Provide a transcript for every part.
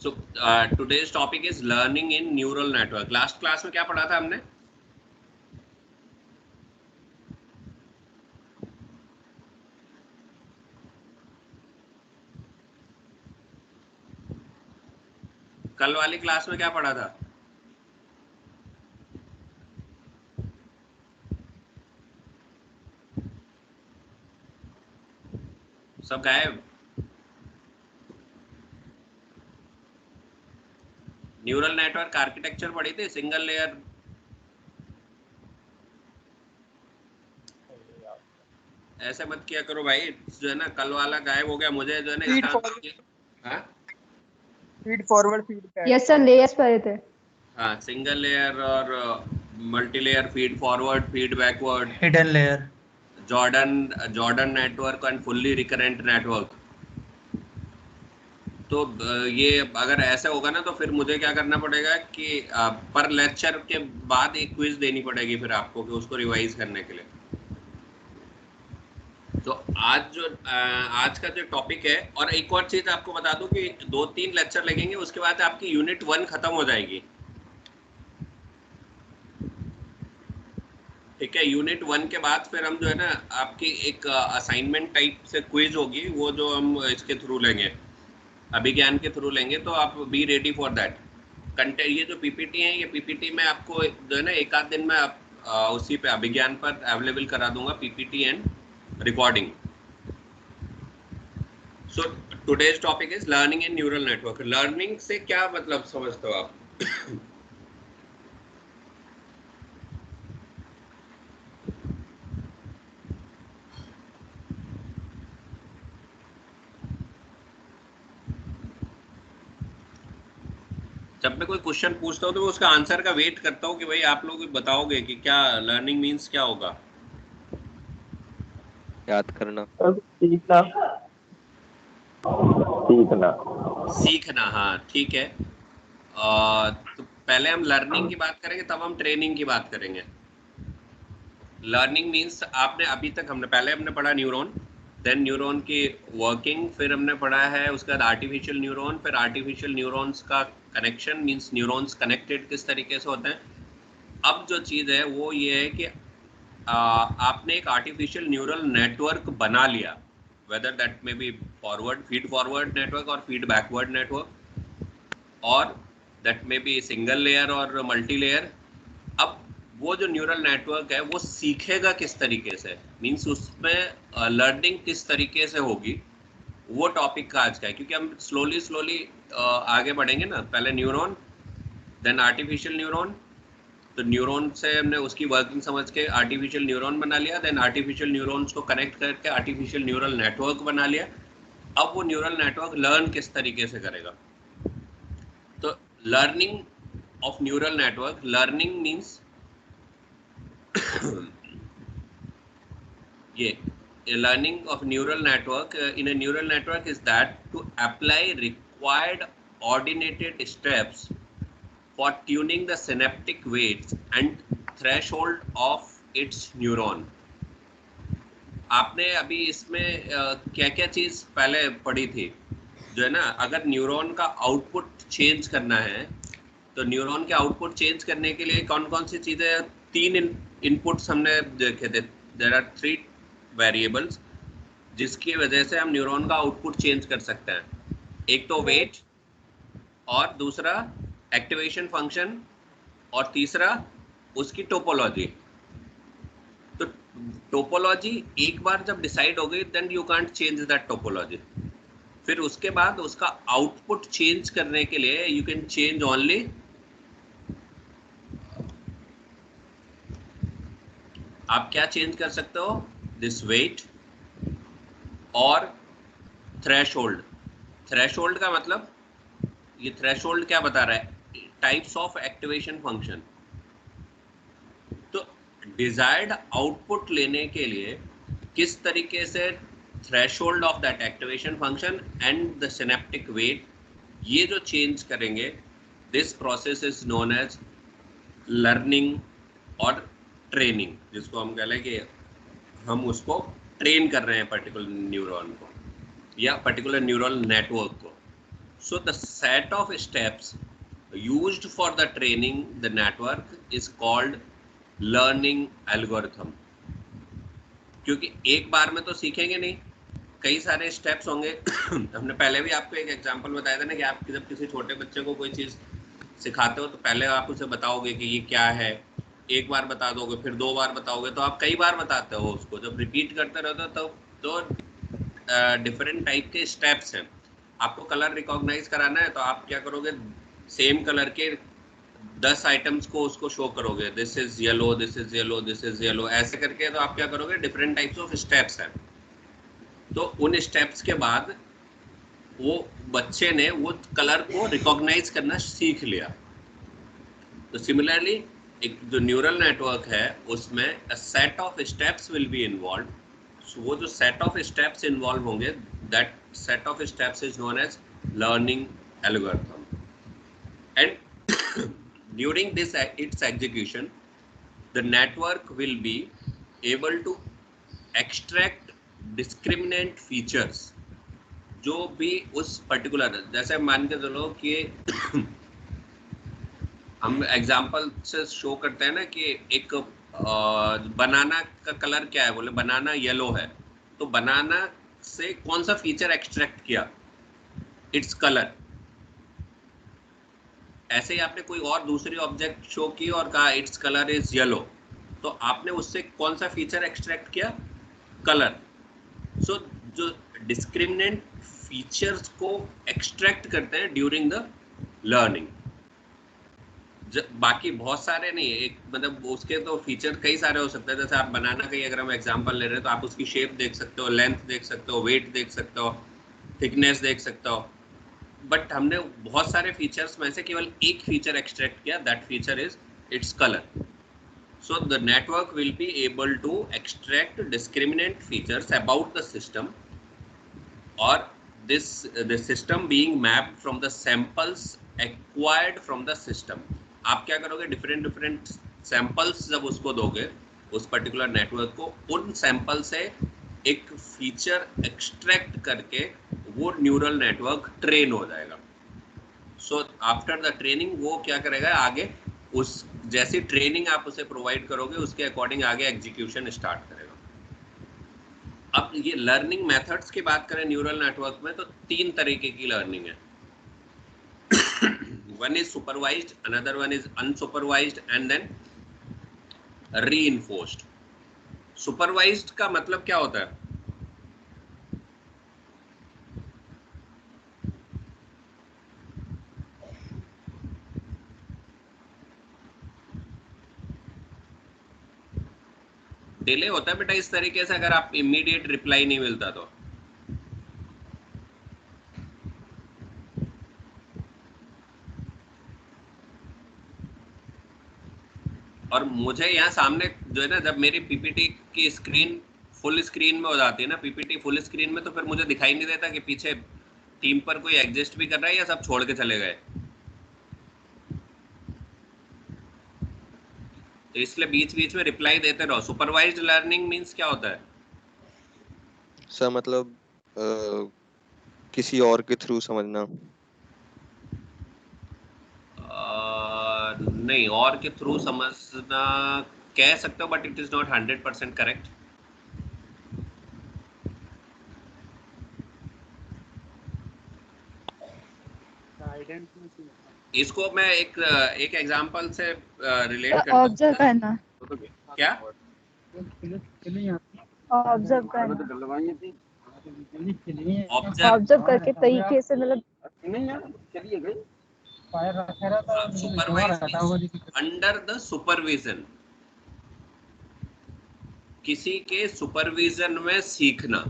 So today's topic is learning in neural network. Last class में क्या पढ़ा था हमने? कल वाली क्लास में क्या पढ़ा था? सब गायब। न्यूरल नेटवर्क आर्किटेक्चर पढ़ी थी, सिंगल लेयर। ऐसे मत किया करो भाई, जो है ना कल वाला गायब हो गया, मुझे जो है ना feed forward feed back. Yes sir, layers पढ़े थे। हाँ, सिंगल लेयर और multi layer, feed forward, feed backward, hidden layer, Jordan network and fully recurrent network. तो ये अगर ऐसा होगा ना तो फिर मुझे क्या करना पड़ेगा कि पर लेक्चर के बाद एक क्विज देनी पड़ेगी फिर आपको कि उसको रिवाइज करने के लिए। तो आज का जो टॉपिक है, और एक और चीज आपको बता दूं कि 2-3 लेक्चर लगेंगे, उसके बाद आपकी यूनिट 1 खत्म हो जाएगी। ठीक है, यूनिट 1 के बाद फिर हम जो है ना आपकी एक असाइनमेंट टाइप से क्विज होगी, वो जो हम इसके थ्रू लेंगे, अभिज्ञान के थ्रू लेंगे। तो आप be ready for that content. ये जो पीपीटी है, ये पीपीटी मैं आपको जो है ना एक आध दिन में उसी पे अभिज्ञान पर अवेलेबल करा दूंगा, PPT and recording. So today's topic is learning in neural network. Learning से क्या मतलब समझते हो आप? जब मैं कोई क्वेश्चन पूछता हूँ तो मैं उसका आंसर का वेट करता हूँ कि भाई आप लोग बताओगे कि क्या लर्निंग मीन्स क्या होगा। याद करना, सीखना सीखना सीखना। हाँ ठीक है। तो पहले हम लर्निंग की बात करेंगे, तब हम ट्रेनिंग की बात करेंगे। लर्निंग मीन्स आपने अभी तक हमने पढ़ा न्यूरॉन, देन न्यूरॉन की वर्किंग, फिर हमने पढ़ा है उसके बाद आर्टिफिशियल न्यूरॉन, फिर आर्टिफिशियल न्यूरॉन्स का कनेक्शन मीन्स न्यूरॉन्स कनेक्टेड किस तरीके से होते हैं। अब जो चीज़ है वो ये है कि आपने एक आर्टिफिशियल न्यूरल नेटवर्क बना लिया, whether that may be forward, feed forward network और फीड बैकवर्ड नेटवर्क, और that may be single layer और मल्टी लेयर। अब वो जो न्यूरल नेटवर्क है वो सीखेगा किस तरीके से, मीन्स उसमें लर्निंग किस तरीके से होगी, वो टॉपिक का आज का है। क्योंकि हम स्लोली आगे बढ़ेंगे ना, पहले न्यूरॉन, देन आर्टिफिशियल न्यूरॉन। तो न्यूरॉन से हमने उसकी वर्किंग समझ के आर्टिफिशियल न्यूरॉन बना लिया, देन आर्टिफिशियल न्यूरॉन्स को कनेक्ट करके आर्टिफिशियल न्यूरल नेटवर्क बना लिया। अब वो न्यूरल नेटवर्क लर्न किस तरीके से करेगा। तो learning of neural network, learning means ये learning of neural network in a neural network is that to apply required ordinated steps for tuning the synaptic weights and threshold of its neuron। आपने अभी इसमें क्या क्या चीज पहले पढ़ी थी, जो है ना अगर न्यूरॉन का आउटपुट चेंज करना है तो न्यूरॉन के आउटपुट चेंज करने के लिए कौन कौन सी चीजें, 3 इनपुट्स हमने देखे थे। देयर आर 3 वेरिएबल्स जिसकी वजह से हम न्यूरॉन का आउटपुट चेंज कर सकते हैं। एक तो वेट, और दूसरा एक्टिवेशन फंक्शन, और तीसरा उसकी टोपोलॉजी। तो टोपोलॉजी एक बार जब डिसाइड हो गई, then you can't change that topology. फिर उसके बाद उसका आउटपुट चेंज करने के लिए यू कैन चेंज ओनली आप क्या चेंज कर सकते हो, दिस वेट और थ्रेशोल्ड। थ्रेशोल्ड का मतलब, ये थ्रेशोल्ड क्या बता रहा है, टाइप्स ऑफ एक्टिवेशन फंक्शन। तो डिजायर्ड आउटपुट लेने के लिए किस तरीके से threshold of that activation function and the synaptic weight, ये जो चेंज करेंगे, this process is known as learning और ट्रेनिंग, जिसको हम कह लें कि हम उसको ट्रेन कर रहे हैं पर्टिकुलर न्यूरॉन को या पर्टिकुलर न्यूरल नेटवर्क को। So the set of steps used for the training the network is called learning algorithm. क्योंकि एक बार में तो सीखेंगे नहीं, कई सारे स्टेप्स होंगे। हमने पहले भी आपको एक एग्जांपल बताया था ना कि आप जब किसी छोटे बच्चे को कोई चीज़ सिखाते हो तो पहले आप उसे बताओगे कि ये क्या है, एक बार बता दोगे, फिर 2 बार बताओगे, तो आप कई बार बताते हो उसको। जब रिपीट करते रहते हो तो डिफरेंट टाइप के स्टेप्स हैं। आपको कलर रिकॉग्नाइज कराना है तो आप क्या करोगे, सेम कलर के 10 आइटम्स को उसको शो करोगे, this is yellow, this is yellow, this is yellow, ऐसे करके। तो आप क्या करोगे, डिफरेंट टाइप्स ऑफ स्टेप्स हैं। तो उन स्टेप्स के बाद वो बच्चे ने वो कलर को रिकॉग्नाइज करना सीख लिया। तो सिमिलरली एक जो न्यूरल नेटवर्क है उसमें a set of steps will be involve. So वो जो सेट ऑफ स्टेप्स इन्वॉल्व होंगे, that set of steps is known as learning algorithm. And during this its execution the network will be able to extract discriminant features जो भी उस particular, जैसे मान के चलो कि हम एग्जांपल से शो करते हैं ना कि एक बनाना का कलर क्या है, बोले बनाना येलो है, तो बनाना से कौन सा फीचर एक्सट्रैक्ट किया, इट्स कलर। ऐसे ही आपने कोई और दूसरी ऑब्जेक्ट शो की और कहा इट्स कलर इज येलो, तो आपने उससे कौन सा फीचर एक्सट्रैक्ट किया, कलर। सो जो डिस्क्रिमिनेंट फीचर्स को एक्सट्रैक्ट करते हैं ड्यूरिंग द लर्निंग। बाकी बहुत सारे नहीं, एक मतलब उसके तो फीचर कई सारे हो सकते हैं। जैसे आप बनाना का ही अगर हम एग्जांपल ले रहे हैं तो आप उसकी शेप देख सकते हो, लेंथ देख सकते हो, वेट देख सकते हो, थिकनेस देख सकते हो। बट हमने बहुत सारे फीचर्स में से केवल एक फीचर एक्सट्रैक्ट किया, that feature is its colour. So the network will be able to extract discriminant features about the system, or the system being mapped from the samples acquired from the system. आप क्या करोगे, different samples जब उसको दोगे उस particular network को, उन sample से एक फीचर एक्सट्रैक्ट करके वो न्यूरल नेटवर्क ट्रेन हो जाएगा। सो आफ्टर द ट्रेनिंग वो क्या करेगा, आगे उस जैसी ट्रेनिंग आप उसे प्रोवाइड करोगे उसके अकॉर्डिंग आगे एग्जीक्यूशन स्टार्ट करेगा। अब ये लर्निंग मेथड्स की बात करें न्यूरल नेटवर्क में तो 3 तरीके की लर्निंग है। One is supervised, another one is unsupervised and then reinforced. Supervised का मतलब क्या होता है, डिले होता है बेटा इस तरीके से, अगर आप इमीडिएट रिप्लाई नहीं मिलता तो। और मुझे यहाँ सामने जो है ना, जब मेरी पीपीटी की स्क्रीन फुल स्क्रीन में हो जाती है ना, पीपीटी फुल स्क्रीन में, तो फिर मुझे दिखाई नहीं देता कि पीछे टीम पर कोई एग्जिस्ट भी कर रहा है या सब छोड़ के चले गए। तो इसलिए बीच बीच में रिप्लाई देते रहो। सुपरवाइज्ड लर्निंग मींस क्या होता है सर, मतलब किसी और के थ्रू समझना। नहीं, और के थ्रू समझना कह सकते हो, but it is not 100% correct. इसको मैं एक एग्जांपल से रिलेट करता हूं। ऑब्जर्व करना, क्या ऑब्जर्व करना, ऑब्जर्व करके तरीके से, मतलब अंडर द सुपरविजन, किसी के सुपरविजन में सीखना,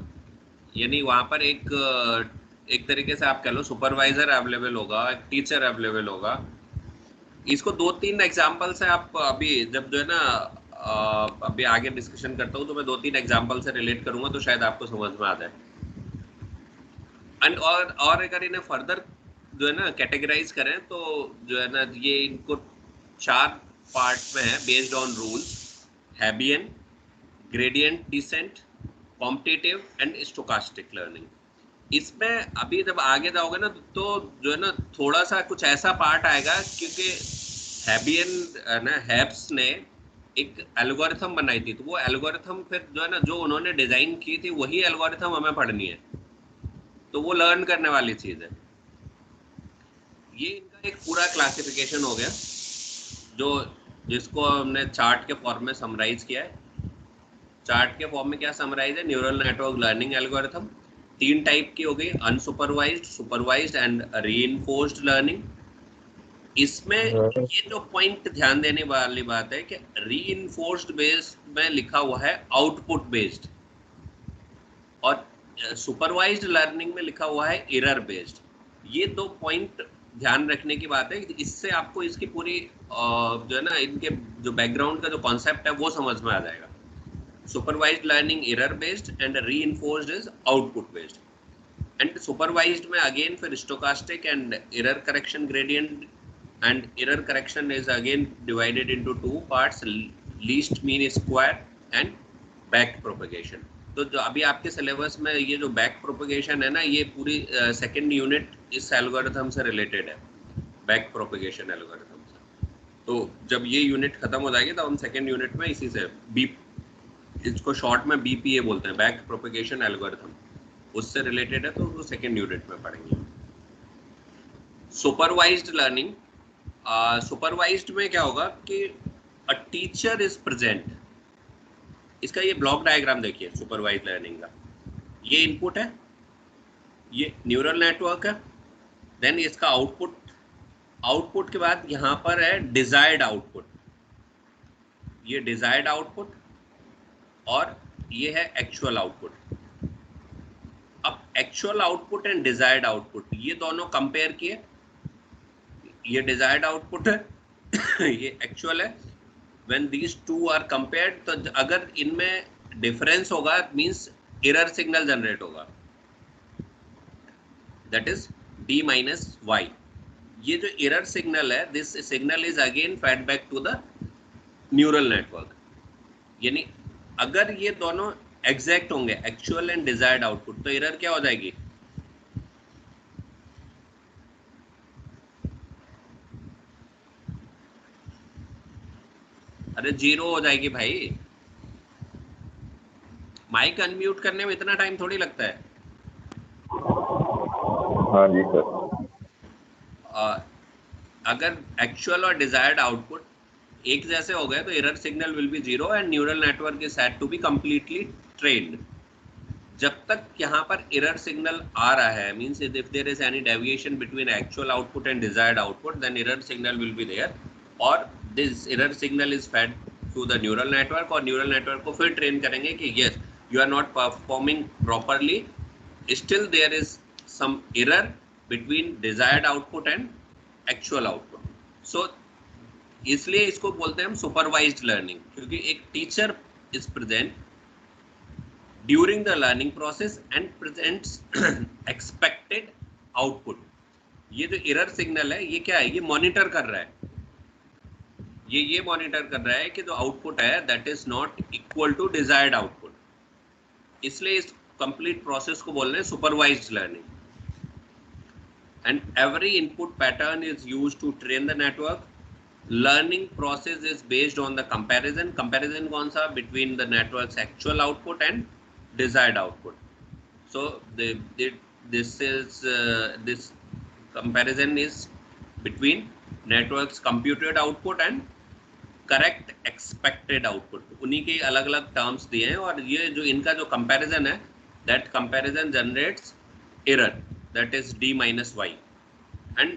यानी वहां पर एक तरीके से आप कह लो सुपरवाइजर अवेलेबल होगा, एक टीचर अवेलेबल होगा। इसको 2-3 एग्जांपल से आप अभी जब जो है ना अभी आगे डिस्कशन करता हूँ तो मैं 2-3 एग्जांपल से रिलेट करूंगा तो शायद आपको समझ में आ जाए। एंड और अगर इन्हें फर्दर जो है ना कैटेगराइज करें तो जो है ना ये इनको 4 पार्ट में है, based on rules, Hebbian, gradient descent, competitive and stochastic learning. इसमें अभी जब आगे जाओगे ना तो जो है ना थोड़ा सा कुछ ऐसा पार्ट आएगा, क्योंकि हैबियन ना हैब्स ने एक एल्गोरिथम बनाई थी, तो वो एल्गोरिथम फिर जो है ना जो उन्होंने डिजाइन की थी वही एल्गोरिथम हमें पढ़नी है, तो वो लर्न करने वाली चीज है। ये इनका एक पूरा क्लासिफिकेशन हो गया जो जिसको हमने चार्ट के फॉर्म में समराइज किया है। चार्ट के फॉर्म में क्या समराइज है? Neural network learning algorithm 3 type की हो गई, unsupervised, supervised and reinforced learning. इसमें ये जो पॉइंट ध्यान देने वाली बात है कि रीइंफोर्स्ड बेस्ड में लिखा हुआ है आउटपुट बेस्ड, और सुपरवाइज्ड लर्निंग में लिखा हुआ है एरर बेस्ड। ये 2 पॉइंट ध्यान रखने की बात है, इससे आपको इसकी पूरी जो है ना इनके जो बैकग्राउंड का जो कॉन्सेप्ट है वो समझ में आ जाएगा। Supervised learning error based and reinforced is output based. And supervised में अगेन फिर stochastic and error correction gradient, and error correction is again divided into 2 parts, least mean square and back propagation। तो जो अभी आपके syllabus में ये जो back propagation है ना, ये पूरी सेकंड यूनिट इस एल्गोरिथम से रिलेटेड है, बैक प्रोपगेशन एल्गोरिथम से। तो जब ये यूनिट खत्म हो जाएगी तो हम सेकंड यूनिट में इसी से इसको शॉर्ट में BPA बोलते हैं, बैक प्रोपगेशन एल्गोरिथम, उससे रिलेटेड है, तो वो सेकंड यूनिट में पढ़ेंगे। सुपरवाइज्ड लर्निंग, सुपरवाइज्ड में क्या होगा कि अ टीचर इज प्रेजेंट। इसका ये ब्लॉक डायग्राम देखिए सुपरवाइज्ड लर्निंग का। ये इनपुट है, ये न्यूरल नेटवर्क है, देन इसका आउटपुट, आउटपुट के बाद यहाँ पर है डिजायर्ड आउटपुट, ये डिजायर्ड आउटपुट, और ये है एक्चुअल आउटपुट। अब actual output and desired output ये दोनों कंपेयर किए, ये डिजायर्ड आउटपुट है ये एक्चुअल है। When these two are compared, तो अगर इनमें डिफरेंस होगा मींस एरर सिग्नल जनरेट होगा, that is d minus y। ये जो एरर सिग्नल है, this signal is again fed back to the neural network. यानी अगर ये दोनों एग्जैक्ट होंगे, एक्चुअल एंड डिजायर्ड आउटपुट, तो एरर क्या हो जाएगी? अरे 0 हो जाएगी भाई। माइक अनम्यूट करने में इतना टाइम थोड़ी लगता है। हाँ जी सर। अगर एक्चुअल और डिजायर्ड आउटपुट एक जैसे हो गए तो error signal will be 0 and neural network is said to be completely trained. जब तक यहाँ पर एरर सिग्नल आ रहा है, means if there is any deviation between actual output and desired output, then error signal will be there, और this error signal is fed to the neural network, और neural network को फिर train करेंगे कि yes you are not performing properly, still there is some error between desired output and actual output. So इसलिए इसको बोलते हैं हम सुपरवाइज्ड लर्निंग, क्योंकि एक teacher is present during the learning process and presents expected output. ये जो error signal है ये क्या है? ये मॉनिटर कर रहा है, ये मॉनिटर कर रहा है कि जो आउटपुट है that is not equal to desired output. इसलिए इस कंप्लीट प्रोसेस को बोल रहे हैं supervised learning. And every input pattern is used to train the network. Learning process is based on the comparison. Comparison कौन सा? Between the network's actual output and desired output. So this comparison is between network's computed output and correct expected output. उन्हीं के अलग अलग terms दिए हैं, और ये जो इनका जो comparison है, that comparison generates error, that is d minus y, and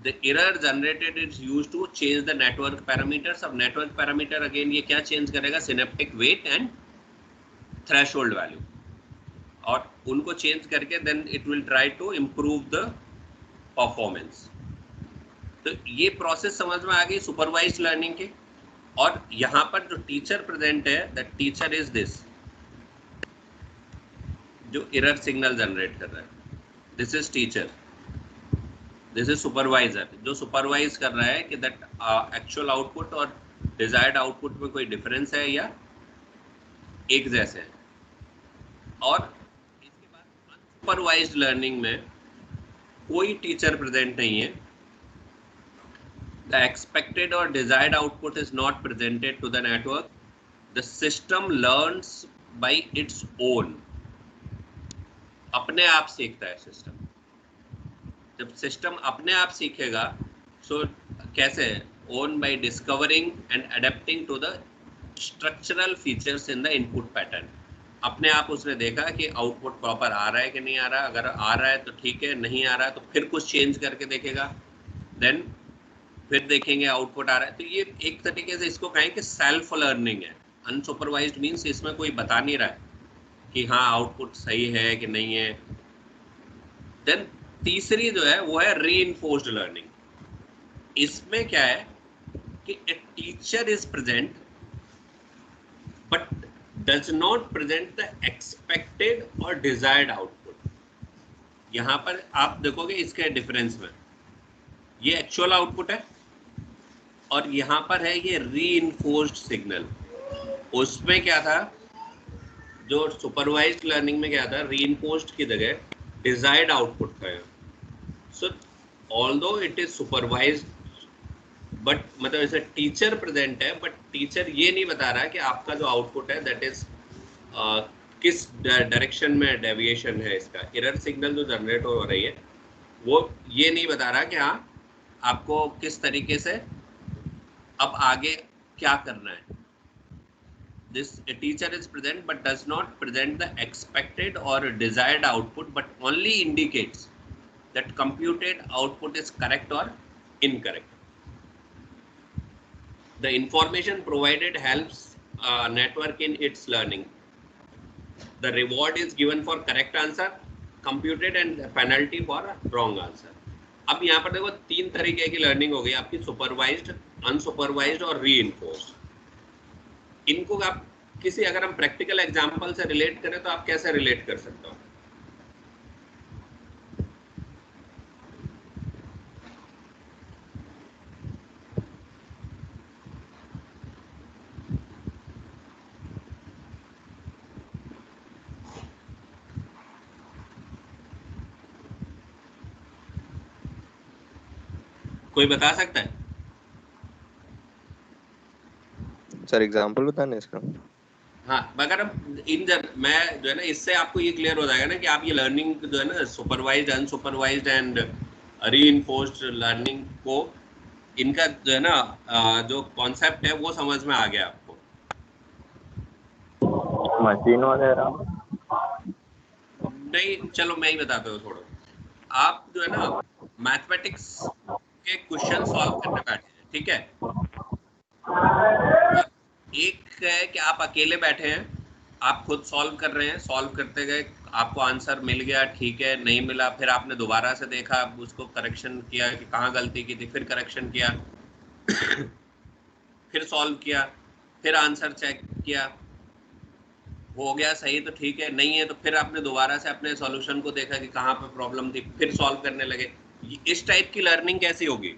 the error generated is used to change the network parameters। अब network parameter again ये क्या change करेगा? synaptic weight and threshold value, और उनको change करके then it will try to improve the performance। तो ये process समझ में आ गई supervised learning के। और यहाँ पर जो teacher present है, that teacher is this, जो error signal generate कर रहा है, this is teacher, this is supervisor, जो supervise कर रहा है कि that actual output और desired output में कोई difference है या एक जैसे है। और इसके बाद अनसुपरवाइज्ड लर्निंग में कोई टीचर प्रेजेंट नहीं है, द एक्सपेक्टेड और desired output is not presented to the network, the system learns by its own, अपने आप सीखता है सिस्टम। जब सिस्टम अपने आप सीखेगा, सो कैसे, own by discovering and adapting to the structural features in the input pattern. अपने आप उसने देखा कि आउटपुट प्रॉपर आ रहा है कि नहीं आ रहा, अगर आ रहा है तो ठीक है, नहीं आ रहा है तो फिर कुछ चेंज करके देखेगा, देन फिर देखेंगे आउटपुट आ रहा है। तो ये एक तरीके से इसको कहें कि सेल्फ लर्निंग है। अनसुपरवाइज्ड मींस इसमें कोई बता नहीं रहा है कि हाँ आउटपुट सही है कि नहीं है। देन तीसरी जो है वो है रीइंफोर्स्ड लर्निंग। इसमें क्या है कि a teacher is present but does not present the expected or desired output। यहाँ पर आप देखोगे इसके डिफरेंस में, ये एक्चुअल आउटपुट है और यहाँ पर है ये रीइंफोर्स्ड सिग्नल। उसमें क्या था, जो सुपरवाइज्ड लर्निंग में क्या था, रीइंफोर्स्ड की जगह डिजायर्ड आउटपुट था। सो although it is supervised but मतलब ऐसे टीचर प्रेजेंट है, बट टीचर ये नहीं बता रहा कि आपका जो आउटपुट है दैट इज किस डायरेक्शन में डेविएशन है, इसका एरर सिग्नल जो जनरेट हो रही है वो ये नहीं बता रहा कि हाँ आपको किस तरीके से अब आगे क्या करना है। This teacher is present but does not present the expected और desired output, but only indicates that computed output is correct और incorrect. The information provided helps network in its learning. The reward is given for correct answer computed and the penalty for wrong answer। अब यहाँ पर देखो तीन तरीके की learning हो गई आपकी, सुपरवाइज्ड, अनसुपरवाइज्ड और रीइंफोर्स्ड। इनको आप किसी, अगर हम प्रैक्टिकल एग्जांपल से रिलेट करें तो आप कैसे रिलेट कर सकते हो? कोई बता सकता है? सर एग्जांपल बताने इसका? हाँ, अगर हम मैं जो है ना, इससे आपको ये क्लियर हो जाएगा ना कि आप ये लर्निंग जो है ना, supervised, unsupervised and reinforced learning को, इनका जो है ना जो कॉन्सेप्ट है वो समझ में आ गया आपको। मशीन वगैरह नहीं, चलो मैं ही बताता हूँ थोड़ा। आप जो है ना मैथमेटिक्स के क्वेश्चन सॉल्व करने बैठे हैं, ठीक है? एक है कि आप अकेले बैठे हैं, आप खुद सॉल्व कर रहे हैं, सॉल्व करते गए, आपको आंसर मिल गया, ठीक है, नहीं मिला, फिर आपने दोबारा से देखा, उसको करेक्शन किया कि कहाँ गलती की थी, फिर करेक्शन किया फिर सॉल्व किया, फिर आंसर चेक किया, हो गया सही तो ठीक है, नहीं है तो फिर आपने दोबारा से अपने सॉल्यूशन को देखा कि कहाँ पे प्रॉब्लम थी, फिर सॉल्व करने लगे। इस टाइप की लर्निंग कैसी होगी?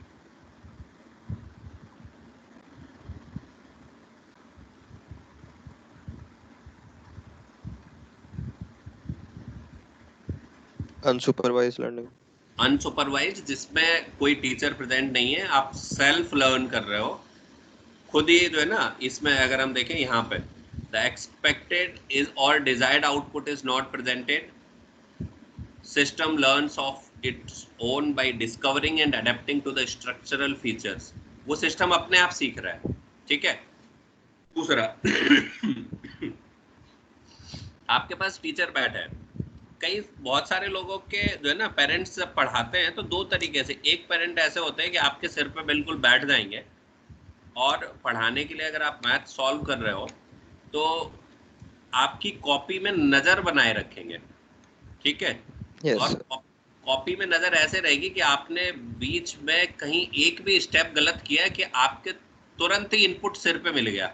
Unsupervised learning. अनसुपरवाइज्ड, जिसमें कोई टीचर प्रेजेंट नहीं है, आप सेल्फ लर्न कर रहे हो खुद ही जो है ना। इसमें अगर हम देखें यहाँ पे, द एक्सपेक्टेड इज और desired output is not presented, system learns of its own by discovering and adapting to the structural features. वो सिस्टम अपने आप सीख रहा है, ठीक है। दूसरा आपके पास टीचर बैठा है, कई बहुत सारे लोगों के जो है ना पेरेंट्स जब पढ़ाते हैं तो दो तरीके से, एक पेरेंट ऐसे होते हैं कि आपके सिर पे बिल्कुल बैठ जाएंगे और पढ़ाने के लिए, अगर आप मैथ सॉल्व कर रहे हो तो आपकी कॉपी में नजर बनाए रखेंगे, ठीक है। Yes, और sir. कॉपी में नजर ऐसे रहेगी कि आपने बीच में कहीं एक भी स्टेप गलत किया कि आपके तुरंत ही इनपुट सिर पे मिल गया।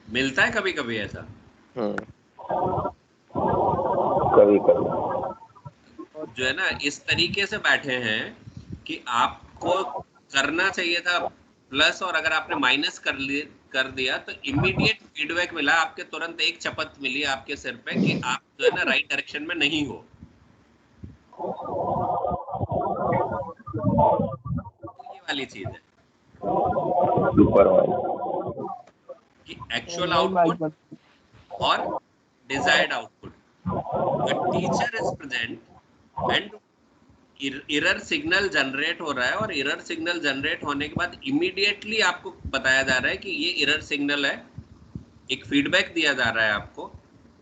मिलता है कभी कभी ऐसा। कभी कभी जो है ना इस तरीके से बैठे हैं कि आपको करना चाहिए था प्लस, और अगर आपने माइनस कर लिए कर दिया तो इमीडिएट फीडबैक मिला, आपके तुरंत एक चपत मिली आपके सिर पे कि आप जो है ना राइट डायरेक्शन में नहीं हो। ये वाली चीज है सुपरवाइज। कि एक्चुअल आउटपुट और desired output. The teacher is present and error signal generate हो रहा है, और एरर सिग्नल जनरेट होने के बाद इमीडिएटली आपको बताया जा रहा है कि ये एरर सिग्नल है, एक फीडबैक दिया जा रहा है आपको,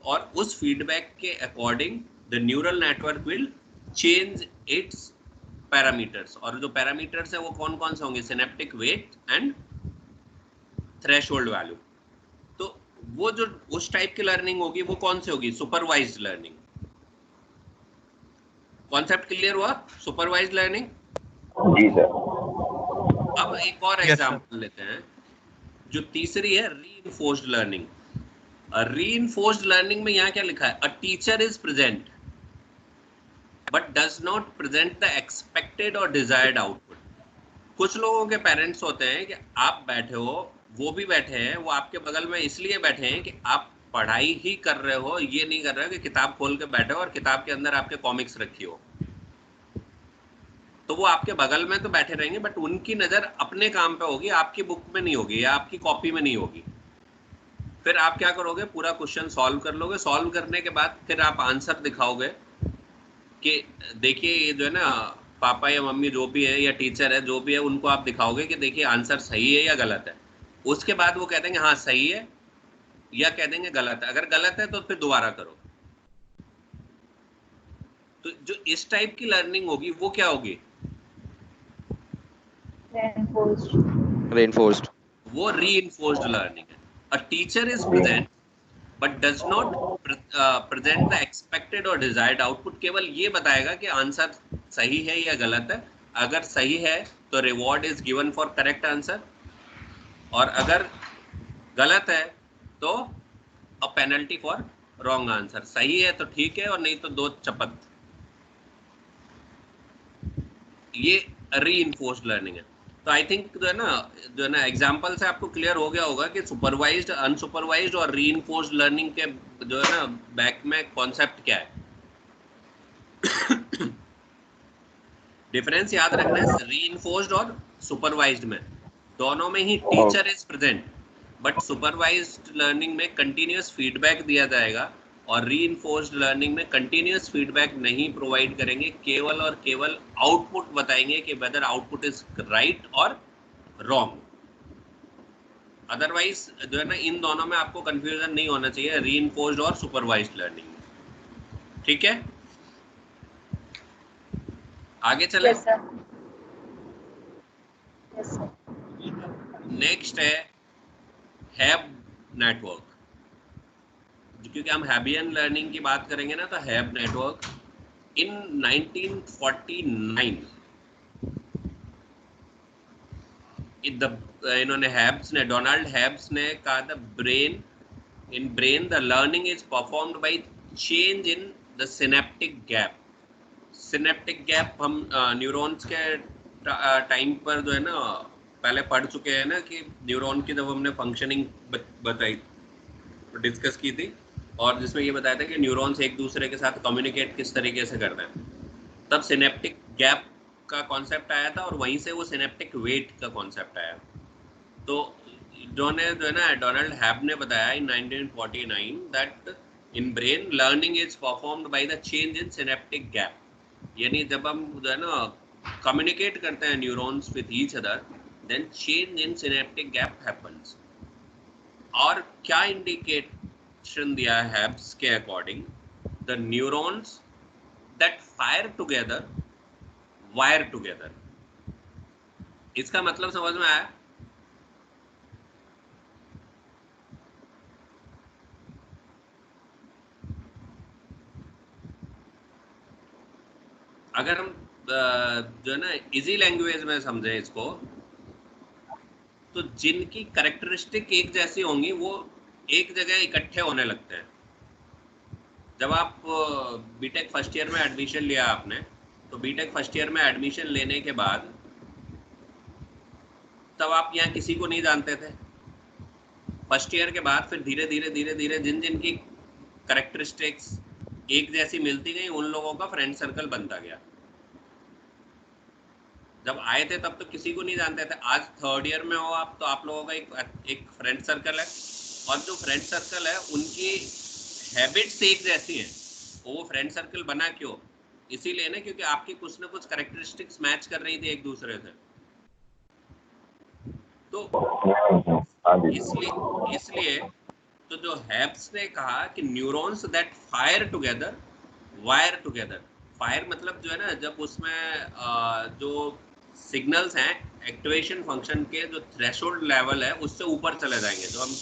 और उस फीडबैक के according the neural network will change its parameters. और जो पैरामीटर्स है वो कौन कौन से होंगे? Synaptic weight and threshold value. तो वो जो उस टाइप की लर्निंग होगी वो कौन सी होगी? Supervised learning. कॉन्सेप्ट क्लियर हुआ? Supervised learning. जी सर। अब एक और एग्जांपल लेते हैं, जो तीसरी है रीइंफोर्स्ड लर्निंग। रीइंफोर्स्ड लर्निंग में यहाँ क्या लिखा है? A teacher is present but does not present the expected और डिजायर्ड आउटपुट। कुछ लोगों के पेरेंट्स होते हैं कि आप बैठे हो, वो भी बैठे हैं, वो आपके बगल में इसलिए बैठे हैं कि आप पढ़ाई ही कर रहे हो, ये नहीं कर रहे हो कि किताब खोल के बैठे हो और किताब के अंदर आपके कॉमिक्स रखी हो। तो वो आपके बगल में तो बैठे रहेंगे बट उनकी नजर अपने काम पे होगी, आपकी बुक में नहीं होगी या आपकी कॉपी में नहीं होगी। फिर आप क्या करोगे? पूरा क्वेश्चन सॉल्व कर लोगे। सॉल्व करने के बाद फिर आप आंसर दिखाओगे कि देखिए ये जो है ना, पापा या मम्मी जो भी है या टीचर है जो भी है, उनको आप दिखाओगे कि देखिए आंसर सही है या गलत है। उसके बाद वो कह देंगे हाँ सही है, या कह देंगे गलत है। अगर गलत है तो फिर दोबारा करो। तो जो इस टाइप की लर्निंग होगी वो क्या होगी? Reinforced. वो रीइंफोर्स्ड लर्निंग है। A teacher is present but does not present the expected और डिजायर्ड आउटपुट। केवल ये बताएगा कि आंसर सही है या गलत है। अगर सही है तो reward is given for correct answer, और अगर गलत है तो a penalty for wrong answer. सही है तो ठीक है, और नहीं तो 2 चपत। ये रीइंफोर्स्ड लर्निंग है। तो आई थिंक जो है ना एग्जांपल से आपको क्लियर हो गया होगा कि सुपरवाइज्ड, अनसुपरवाइज्ड और रीइंफोर्स्ड लर्निंग के जो है ना बैक में कॉन्सेप्ट क्या है। डिफरेंस याद रखना है रीइंफोर्स्ड और सुपरवाइज्ड में। दोनों में ही teacher is present, but supervised learning में कंटिन्यूअस फीडबैक दिया जाएगा, और रीइंफोर्स्ड लर्निंग में कंटिन्यूअस फीडबैक नहीं प्रोवाइड करेंगे, केवल और केवल आउटपुट बताएंगे कि वेदर आउटपुट इज राइट और रॉन्ग। अदरवाइज जो है ना इन दोनों में आपको कंफ्यूजन नहीं होना चाहिए, रीइंफोर्स्ड और सुपरवाइज्ड लर्निंग में। ठीक है, आगे चले। Yes, sir. Yes, sir. Next है हैब नेटवर्क। क्योंकि हम हैबियन लर्निंग की बात करेंगे ना, तो हैब नेटवर्क इन 1949 इन्होंने हैब्स ने, डोनाल्ड हैब्स ने कहा था brain the learning is performed by change in the synaptic gap. Synaptic gap हम न्यूरॉन्स के टाइम पर जो है ना पहले पढ़ चुके हैं ना, कि न्यूरॉन की जब हमने फंक्शनिंग बताई, डिस्कस की थी, और जिसमें ये बताया था कि न्यूरॉन्स एक दूसरे के साथ कम्युनिकेट किस तरीके से करते हैं। तब सिनेप्टिक गैप का कॉन्सेप्ट आया था, और वहीं से वो सिनेप्टिक वेट का कॉन्सेप्ट आया। तो जो है ना डोनाल्ड हैब ने बताया in 1949 that in brain learning is performed by the change in synaptic gap. यानी जब हम जो है ना कम्युनिकेट करते हैं neurons with each other, then change in synaptic gap happens. और क्या इंडिकेशन दिया है हैब्स के according? The neurons that fire together wire together. इसका मतलब समझ में आया? अगर हम जो है ना इजी लैंग्वेज में समझें इसको, तो जिनकी कैरेक्टरिस्टिक एक जैसी होंगी वो एक जगह इकट्ठे होने लगते हैं। जब आप बीटेक फर्स्ट ईयर में एडमिशन लिया आपने, तो बीटेक फर्स्ट ईयर में एडमिशन लेने के बाद तब आप यहाँ किसी को नहीं जानते थे, फर्स्ट ईयर के बाद फिर धीरे धीरे जिन जिन की कैरेक्टरिस्टिक्स एक जैसी मिलती गई उन लोगों का फ्रेंड सर्कल बनता गया। जब आए थे तब तो किसी को नहीं जानते थे, आज थर्ड ईयर में हो आप तो आप लोगों का एक फ्रेंड सर्कल है, और जो फ्रेंड सर्कल है उनकी हैबिट्स एक जैसी हैं। वो फ्रेंड सर्कल बना क्यों? इसीलिए ना क्योंकि आपकी कुछ ना कुछ कैरेक्टरिस्टिक्स मैच कर रही थी एक दूसरे से। तो इसलिए तो जो हैब्स ने कहा कि neurons that fire together wire together. Fire मतलब जो है ना, जब उसमें जो सिग्नल्स हैं एक्टिवेशन फंक्शन के जो थ्रेशोल्ड लेवल है उससे ऊपर चले जाएंगे। जो हम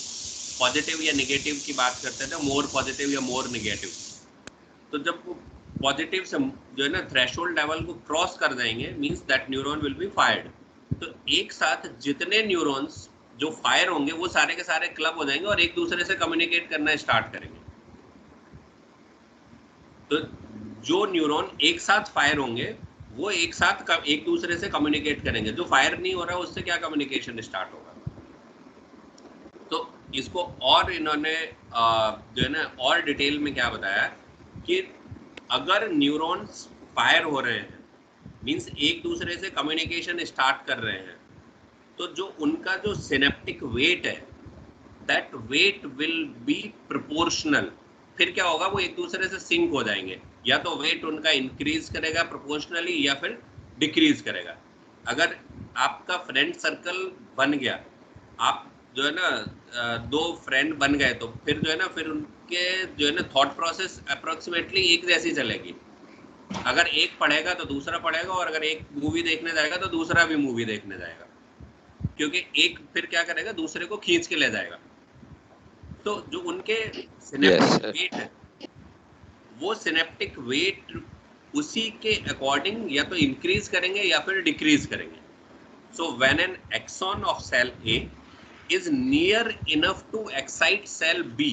पॉजिटिव या नेगेटिव की बात करते थे, मोर पॉजिटिव या मोर नेगेटिव, तो जब वो पॉजिटिव से जो है ना थ्रेशोल्ड लेवल को क्रॉस कर जाएंगे means that neuron will be fired. तो एक साथ जितने न्यूरॉन्स जो फायर होंगे वो सारे के सारे क्लब हो जाएंगे और एक दूसरे से कम्युनिकेट करना स्टार्ट करेंगे। तो जो न्यूरॉन एक साथ फायर होंगे वो एक साथ एक दूसरे से कम्युनिकेट करेंगे। जो फायर नहीं हो रहा उससे क्या कम्युनिकेशन स्टार्ट होगा? तो इसको और इन्होंने जो है ना और डिटेल में क्या बताया कि अगर न्यूरॉन्स फायर हो रहे हैं मींस एक दूसरे से कम्युनिकेशन स्टार्ट कर रहे हैं, तो जो उनका जो सिनेप्टिक वेट है that weight will be proportional. फिर क्या होगा? वो एक दूसरे से सिंक हो जाएंगे, या तो वेट उनका इंक्रीज करेगा प्रोपोर्शनली या फिर डिक्रीज करेगा। अगर आपका फ्रेंड सर्कल बन गया, आप जो है ना दो फ्रेंड बन गए, तो फिर जो है ना फिर उनके जो है ना थॉट प्रोसेस अप्रोक्सीमेटली एक जैसी चलेगी। अगर एक पढ़ेगा तो दूसरा पढ़ेगा, और अगर एक मूवी देखने जाएगा तो दूसरा भी मूवी देखने जाएगा, क्योंकि एक फिर क्या करेगा? दूसरे को खींच के ले जाएगा। तो जो उनके सिनेप्टिक वेट है वो सिनेप्टिक वेट उसी के अकॉर्डिंग या तो इंक्रीज करेंगे या फिर डिक्रीज करेंगे। So when an axon of cell A is near enough to excite cell B,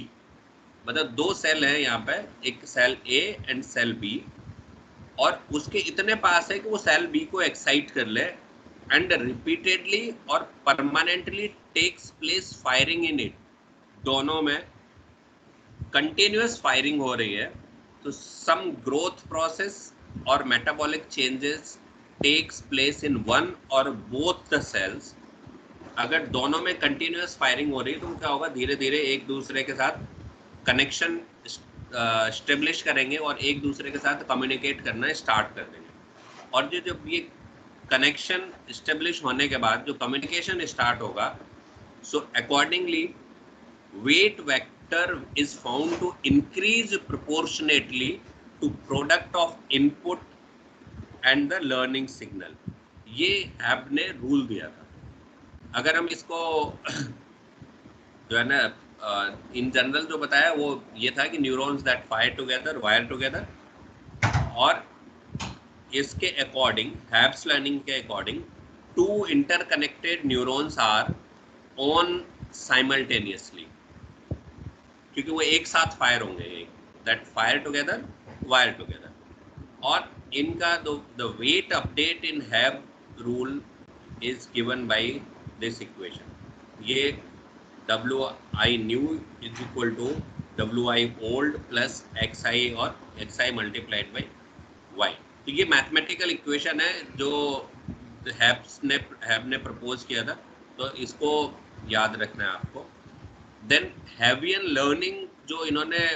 मतलब दो सेल है यहाँ पे, एक cell A and cell B, और उसके इतने पास है कि वो सेल बी को एक्साइट कर ले एंड रिपीटेडली और permanently takes place firing in it, दोनों में कंटिन्यूअस फायरिंग हो रही है, तो सम ग्रोथ प्रोसेस और metabolic changes takes place in one और बोथ द सेल्स। अगर दोनों में कंटिन्यूअस फायरिंग हो रही है तो क्या होगा? धीरे धीरे एक दूसरे के साथ कनेक्शन स्टेब्लिश करेंगे और एक दूसरे के साथ कम्युनिकेट करना स्टार्ट कर देंगे। और जो जब ये कनेक्शन स्टेब्लिश होने के बाद जो कम्युनिकेशन स्टार्ट होगा, so accordingly weight vector is found to increase proportionately to product of input and the learning signal। ये हैब ने रूल दिया था। अगर हम इसको जो है ना इन जनरल जो बताया वो ये था कि neurons that fire together wire together, और इसके अकॉर्डिंग हैब्स लर्निंग के according to interconnected neurons are on simultaneously, क्योंकि वो एक साथ फायर होंगे, that fire together wire together. और इनका the weight update in Hebb rule is given by this equation. ये WI new is equal to WI old plus XI और XI multiplied by Y। तो ये मैथमेटिकल इक्वेशन है जो हैब ने प्रपोज किया था, तो इसको याद रखना है आपको। देन हैवियन लर्निंग जो इन्होंने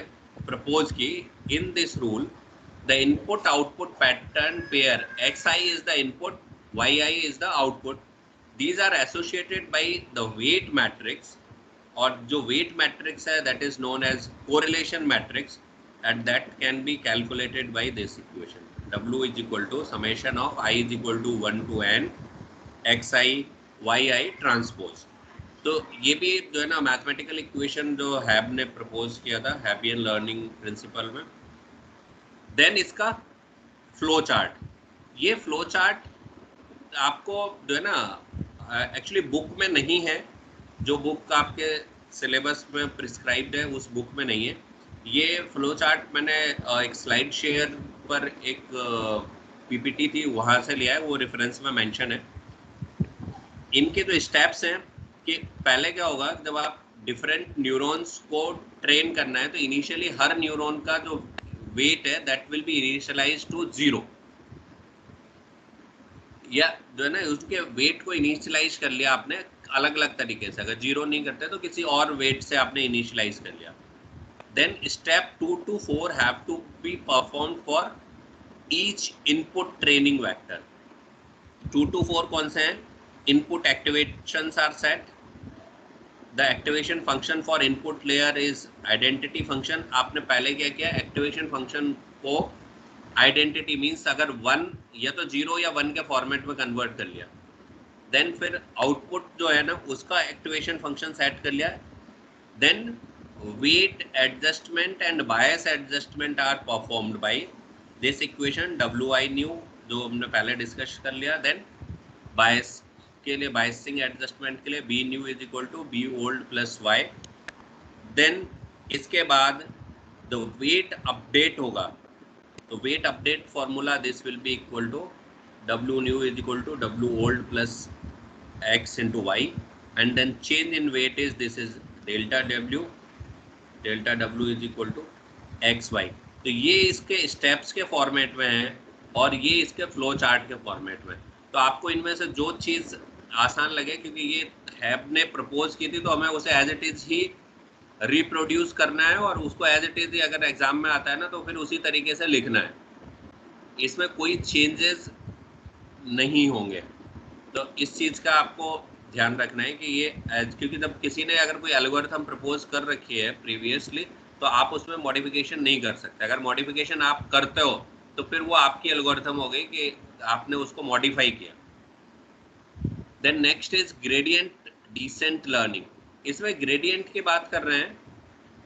प्रपोज की, in this rule the input output pattern pair XI is the input, YI is the output, these are associated by the weight matrix, और जो वेट मैट्रिक्स है that is known as correlation matrix, and that can be calculated by this equation. W is equal to summation of I is equal to 1 to n XI YI transpose. तो ये भी जो है ना mathematical equation जो हैब ने propose किया था हैबियन लर्निंग प्रिंसिपल में। देन इसका फ्लो चार्ट, ये फ्लो चार्ट आपको जो है ना एक्चुअली बुक में नहीं है, जो बुक आपके सिलेबस में प्रिस्क्राइब्ड है उस बुक में नहीं है। ये फ्लो चार्ट मैंने एक स्लाइड शेयर पर एक PPT थी वहाँ से लिया है, वो रेफरेंस में मेंशन है। इनके जो स्टेप्स हैं कि पहले क्या होगा, जब आप डिफरेंट न्यूरॉन्स को ट्रेन करना है तो इनिशियली हर न्यूरॉन का जो वेट है that will be initialise to 0, या जो है ना उसके वेट को इनिशियलाइज कर लिया आपने अलग अलग तरीके से। अगर 0 नहीं करते तो किसी और वेट से आपने इनिशियलाइज कर लिया। Then step 2 to 4 have to be performed for each input training vector. 2 to 4 कौन से हैं? Input activations are set. The activation function for input layer is identity function. आपने पहले क्या किया, एक्टिवेशन फंक्शन को आइडेंटिटी मीन्स अगर 1 या तो 0 या 1 के फॉर्मेट में कन्वर्ट कर लिया। देन फिर आउटपुट जो है ना उसका एक्टिवेशन फंक्शन सेट कर लिया। Then weight adjustment and bias adjustment are performed by this equation WI new जो हमने पहले डिस्कस कर लिया। देन बायस के लिए, बायसिंग एडजस्टमेंट के लिए B new is equal to B old plus Y। Then इसके बाद द वेट अपडेट होगा तो weight update formula this will be equal to W new is equal to W old plus X into Y, and then change in weight is this is delta W is equal to XY। तो ये इसके steps के format में है और ये इसके flow chart के फॉर्मेट में। तो आपको इनमें से जो चीज़ आसान लगे, क्योंकि ये हैब ने प्रपोज की थी तो हमें उसे एज इट इज़ ही रिप्रोड्यूस करना है और उसको एज इट इज़ ही अगर एग्जाम में आता है ना तो फिर उसी तरीके से लिखना है, इसमें कोई चेंजेस नहीं होंगे। तो इस चीज़ का आपको ध्यान रखना है कि ये क्योंकि जब किसी ने अगर कोई एल्गोरिथम प्रपोज कर रखी है प्रीवियसली तो आप उसमें मॉडिफिकेशन नहीं कर सकते। अगर मॉडिफिकेशन आप करते हो तो फिर वो आपकी एल्गोरिथम हो गई कि आपने उसको मॉडिफाई किया। Then next is gradient descent learning. इसमें ग्रेडियंट की बात कर रहे हैं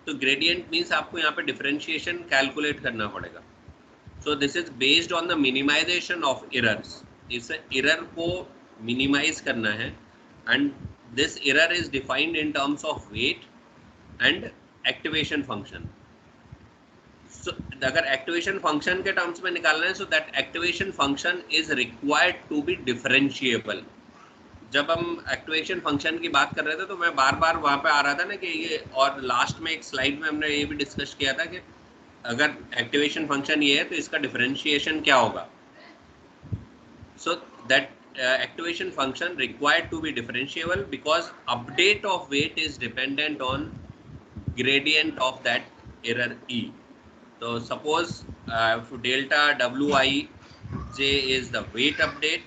तो ग्रेडियंट मीन्स आपको यहाँ पे डिफरेंशिएशन कैलकुलेट करना पड़ेगा। So this is based on the minimization of errors. इस एरर को मिनिमाइज करना है and this error is defined in terms of weight and activation function. So अगर एक्टिवेशन फंक्शन के टर्म्स में निकालना है so that activation function is required to be differentiable. जब हम एक्टिवेशन फंक्शन की बात कर रहे थे तो मैं बार बार वहाँ पे आ रहा था ना कि ये, और लास्ट में एक स्लाइड में हमने ये भी डिस्कस किया था कि अगर एक्टिवेशन फंक्शन ये है तो इसका डिफरेंशिएशन क्या होगा। So that activation function required to be differentiable because update of weight is dependent on gradient of that error E. So suppose if delta Wij is the weight update,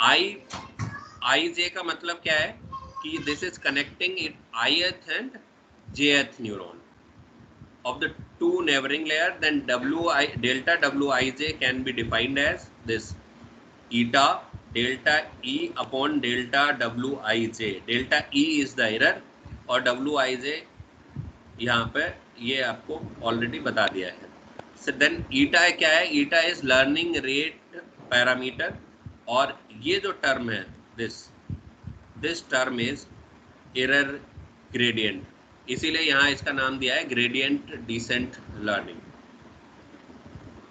Ij का मतलब क्या है कि this is connecting it ith and jth neuron of the two neighboring layer, then delta Wij can be defined as this eta delta E upon delta Wij। delta E is the error और Wij यहाँ पे ये आपको already बता दिया है। so then eta क्या है? eta is learning rate parameter और ये जो टर्म है this term is error gradient, इसीलिए यहाँ इसका नाम दिया है gradient descent learning।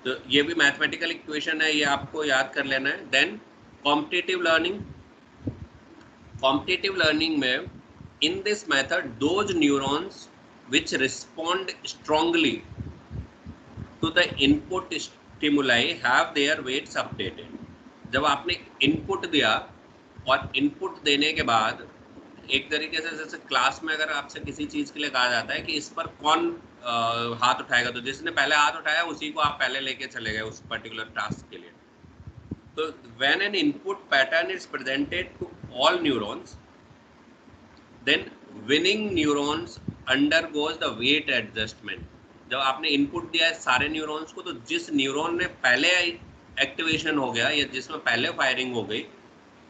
तो ये भी मैथमेटिकल इक्वेशन है, ये आपको याद कर लेना है। देन कॉम्पिटिटिव लर्निंग में in this method those neurons which respond strongly to the input stimuli have their weights updated. जब आपने इनपुट दिया और इनपुट देने के बाद एक तरीके से जैसे क्लास में अगर आपसे किसी चीज़ के लिए कहा जाता है कि इस पर कौन हाथ उठाएगा, तो जिसने पहले हाथ उठाया उसी को आप पहले लेके चले गए उस पर्टिकुलर टास्क के लिए। तो when an input pattern is presented to all neurons then winning neurons undergoes the weight adjustment. जब आपने इनपुट दिया है सारे न्यूरॉन्स को तो जिस न्यूरॉन में पहले एक्टिवेशन हो गया या जिसमें पहले फायरिंग हो गई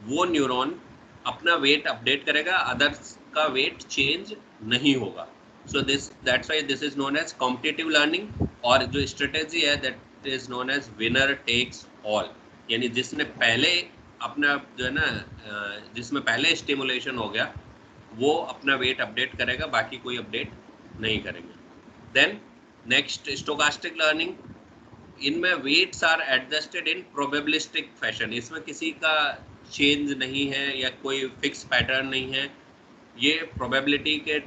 वो न्यूरॉन अपना वेट अपडेट करेगा, अदर्स का वेट चेंज नहीं होगा। So that's why this is known as competitive learning. और जो स्ट्रेटेजी है that is known as winner takes all, यानी जिसने पहले अपना जो है ना जिसमें पहले स्टिमुलेशन हो गया वो अपना वेट अपडेट करेगा, बाकी कोई अपडेट नहीं करेंगे। देन नेक्स्ट स्टोकास्टिक लर्निंग, इनमें weights are adjusted in probabilistic fashion. इसमें किसी का चेंज नहीं है या कोई फिक्स पैटर्न नहीं है, ये प्रोबेबिलिटी के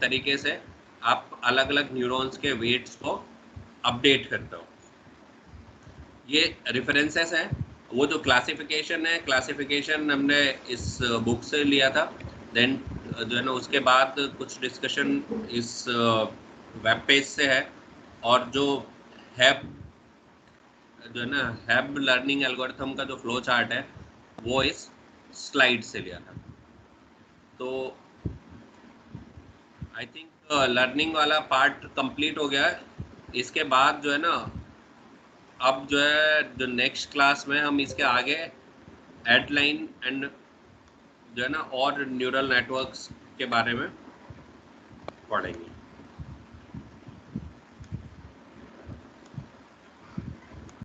तरीके से आप अलग अलग न्यूरॉन्स के वेट्स को अपडेट करते हो। ये रेफरेंसेस है, वो जो क्लासिफिकेशन है, क्लासिफिकेशन हमने इस बुक से लिया था। देन जो है ना उसके बाद कुछ डिस्कशन इस वेब पेज से है, और जो हैब जो है ना हैब लर्निंग एल्गोरिथम का जो फ्लो चार्ट है वो इस स्लाइड से लिया था। तो आई थिंक लर्निंग वाला पार्ट कंप्लीट हो गया है। इसके बाद जो है ना अब जो है जो नेक्स्ट क्लास में हम इसके आगे हेडलाइन एंड जो है ना और न्यूरल नेटवर्क्स के बारे में पढ़ेंगे।